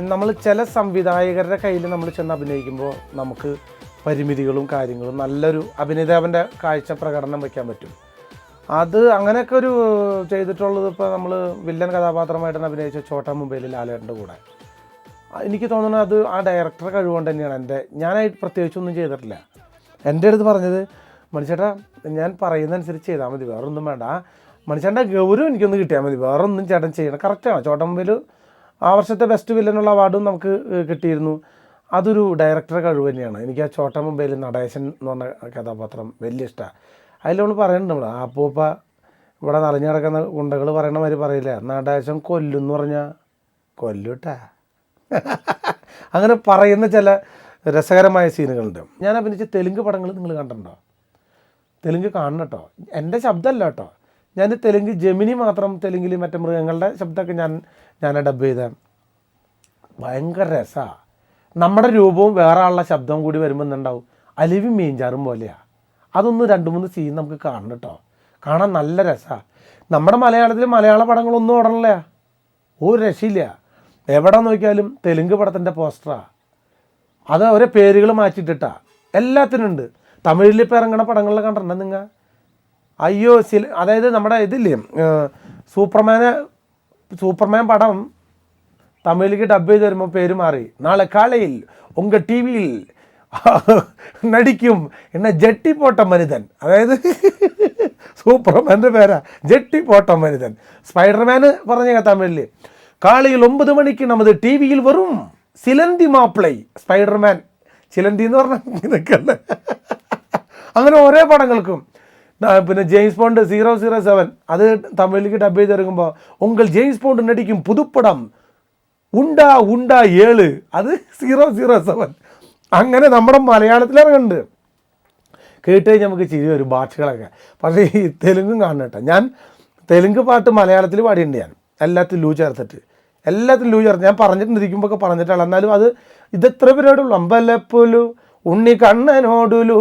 നമ്മൾ ചില സംവിധായകരുടെ കയ്യിൽ നമ്മൾ ചെന്ന് അഭിനയിക്കുമ്പോൾ നമുക്ക് പരിമിതികളും കാര്യങ്ങളും നല്ലൊരു അഭിനേതാവിൻ്റെ കാഴ്ച പ്രകടനം വയ്ക്കാൻ പറ്റും. അത് അങ്ങനെയൊക്കെ ഒരു ചെയ്തിട്ടുള്ളത് ഇപ്പോൾ നമ്മൾ വില്ലൻ കഥാപാത്രമായിട്ട് അഭിനയിച്ച ഛോട്ടാ മുംബൈയിൽ ലാലേട്ടൻ്റെ കൂടെ. എനിക്ക് തോന്നുന്നത് അത് ആ ഡയറക്ടറുടെ കഴിവുകൊണ്ട് തന്നെയാണ്. ഞാനായിട്ട് പ്രത്യേകിച്ചൊന്നും ചെയ്തിട്ടില്ല. എൻ്റെ അടുത്ത് പറഞ്ഞത്, മണിച്ചേട്ടാ ഞാൻ പറയുന്നതനുസരിച്ച് ചെയ്താൽ മതി, വേറൊന്നും വേണ്ട, മണിച്ചേട്ടൻ്റെ ഗൗരവം എനിക്കൊന്ന് കിട്ടിയാൽ മതി, വേറൊന്നും ചേട്ടൻ ചെയ്യണം. കറക്റ്റാണ്. ഛോട്ടാ മുംബൈയിൽ ആ വർഷത്തെ ബെസ്റ്റ് വില്ലനുള്ള അവാർഡും നമുക്ക് കിട്ടിയിരുന്നു. അതൊരു ഡയറക്ടറുടെ കഴിവ് തന്നെയാണ്. എനിക്ക് ആ ഛോട്ടാ മുംബൈയിൽ നടേശൻ എന്ന് പറഞ്ഞ കഥാപാത്രം വലിയ ഇഷ്ടമാണ്. അതിൽ നമ്മൾ പറയുന്നുണ്ട്, നമ്മൾ അപ്പൂപ്പ ഇവിടെ നിറഞ്ഞു കിടക്കുന്ന ഗുണ്ടകൾ പറയണ മാതിരി പറയില്ല, നടേശൻ കൊല്ലുമെന്ന് പറഞ്ഞാൽ കൊല്ലൂട്ടാ. അങ്ങനെ പറയുന്ന ചില രസകരമായ സീനുകളുണ്ട്. ഞാൻ അഭിനയിച്ച തെലുങ്ക് പടങ്ങൾ നിങ്ങൾ കണ്ടിട്ടുണ്ടോ? തെലുങ്ക് കാണണം കേട്ടോ. എൻ്റെ ശബ്ദമല്ല കേട്ടോ, ഞാൻ തെലുങ്ക് ജെമിനി മാത്രം തെലുങ്കിൽ മറ്റേ മൃഗങ്ങളുടെ ശബ്ദമൊക്കെ ഞാൻ ഡബ് ചെയ്ത ഭയങ്കര രസമാണ്. നമ്മുടെ രൂപവും വേറെ ആളുടെ ശബ്ദവും കൂടി വരുമ്പോൾ എന്തുണ്ടാവും, അലിവും മീൻചാറും പോലെയാണ്. അതൊന്ന് 2-3 സീൻ നമുക്ക് കാണണം കേട്ടോ. കാണാൻ നല്ല രസമാണ്. നമ്മുടെ മലയാളത്തിൽ മലയാള പടങ്ങളൊന്നും ഓടണില്ല, ഒരു രക്ഷയില്ല. എവിടെ നോക്കിയാലും തെലുങ്ക് പടത്തിൻ്റെ പോസ്റ്ററാണ്. അത് ഓരോ പേരുകൾ മാറ്റിയിട്ടിട്ടാണ് എല്ലാത്തിനുണ്ട്. തമിഴിൽ ഇപ്പോൾ ഇറങ്ങണ പടങ്ങളിൽ കണ്ടിട്ടുണ്ടോ നിങ്ങൾ? അയ്യോ അതായത് നമ്മുടെ ഇതില്ലേ സൂപ്പർമാൻ പടം തമിഴിലേക്ക് ഡബ് ചെയ്ത് വരുമ്പോൾ പേര് മാറി, നാളെ കാലയിൽ ഉങ്ക ടി വിയിൽ നടിക്കും എന്ന ജട്ടി പോട്ട മനിതൻ. അതായത് സൂപ്പർമാൻ്റെ പേരാ ജട്ടി പോട്ട മനിതൻ. സ്പൈഡർമാന് പറഞ്ഞ തമിഴിൽ കാലയിൽ 9 മണിക്ക് നമുക്ക് ടി വിയിൽ വരും സിലന്തി മാപ്പിളൈ. സ്പൈഡർമാൻ ചിലന്തി എന്ന് പറഞ്ഞാൽ ഇതൊക്കെയല്ലേ. അങ്ങനെ ഓരോ പടങ്ങൾക്കും. പിന്നെ ജെയിംസ് ബോണ്ട് 007 അത് തമിഴിലേക്ക് ഡബ് ചെയ്ത് ഇറങ്ങുമ്പോൾ ഉങ്കൾ ജെയിംസ് ബോണ്ട് നടിക്കും പുതുപ്പടം ഉണ്ടാ 7 അത് 007. അങ്ങനെ നമ്മുടെ മലയാളത്തിൽ ഇറങ്ങുന്നുണ്ട്. കേട്ട് കഴിഞ്ഞാൽ നമുക്ക് ചിരി വരും ഭാഷകളൊക്കെ. പക്ഷേ ഈ തെലുങ്കും കാണണം കേട്ടോ. ഞാൻ തെലുങ്ക് പാട്ട് മലയാളത്തിൽ പാടിയിട്ടുണ്ട്. ഞാൻ എല്ലാത്തിലും ലൂ ചേർത്ത് ഞാൻ പറഞ്ഞിട്ടിരിക്കുമ്പോൾ ഒക്കെ പറഞ്ഞിട്ടാണ്. എന്നാലും ഇതെത്ര പരിപാടിയുള്ളൂ. അമ്പലപ്പുലു ഉണ്ണി കണ്ണനോടുലു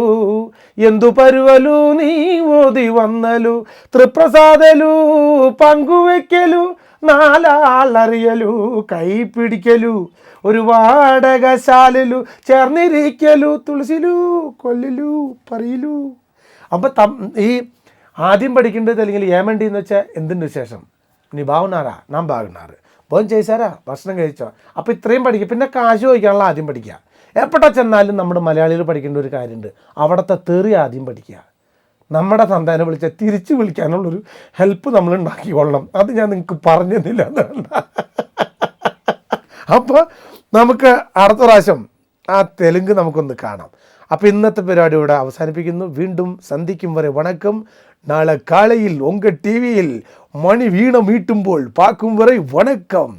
എന്തു പരുവലു നീ ഓതി വന്നലു തൃപ്രസാദലു പങ്കുവെക്കലു നാലാളറിയലു കൈ പിടിക്കലു ഒരു വാടകശാലലു ചേർന്നിരിക്കലു തുളസിലു കൊല്ലലു പറയലു. അപ്പം ഈ ആദ്യം പഠിക്കേണ്ടത് അല്ലെങ്കിൽ ഏമണ്ടി എന്ന് വെച്ചാൽ എന്തിൻ്റെ വിശേഷം, നീ ബാവുന്നാറാ നാം ബാగున్నారు, പോൻ ചെയ്സാരാ ഭക്ഷണം കഴിച്ചോ. അപ്പോൾ ഇത്രയും പഠിക്കുക. പിന്നെ കാശ് ചോദിക്കാനുള്ള ആദ്യം പഠിക്കുക. എപ്പോഴാ ചെന്നാലും നമ്മുടെ മലയാളികൾ പഠിക്കേണ്ട ഒരു കാര്യമുണ്ട്, അവിടുത്തെ തെറി ആദ്യം പഠിക്കുക. നമ്മുടെ സന്താനം വിളിച്ചാൽ തിരിച്ച് വിളിക്കാനുള്ളൊരു ഹെൽപ്പ് നമ്മൾ ഉണ്ടാക്കിക്കൊള്ളണം. അത് ഞാൻ നിങ്ങൾക്ക് പറഞ്ഞു തന്നില്ല എന്നല്ല. അപ്പോൾ നമുക്ക് അടുത്ത പ്രാവശ്യം ആ തെലുങ്ക് നമുക്കൊന്ന് കാണാം. അപ്പോൾ ഇന്നത്തെ പരിപാടി ഇവിടെ അവസാനിപ്പിക്കുന്നു. വീണ്ടും സന്ധിക്കും വരെ വണക്കം. നാളെ കാലയിൽ ഉങ്ക ടി വിയിൽ മണി വീണ മീട്ടുമ്പോൾ പാക്കും വരെ വണക്കം.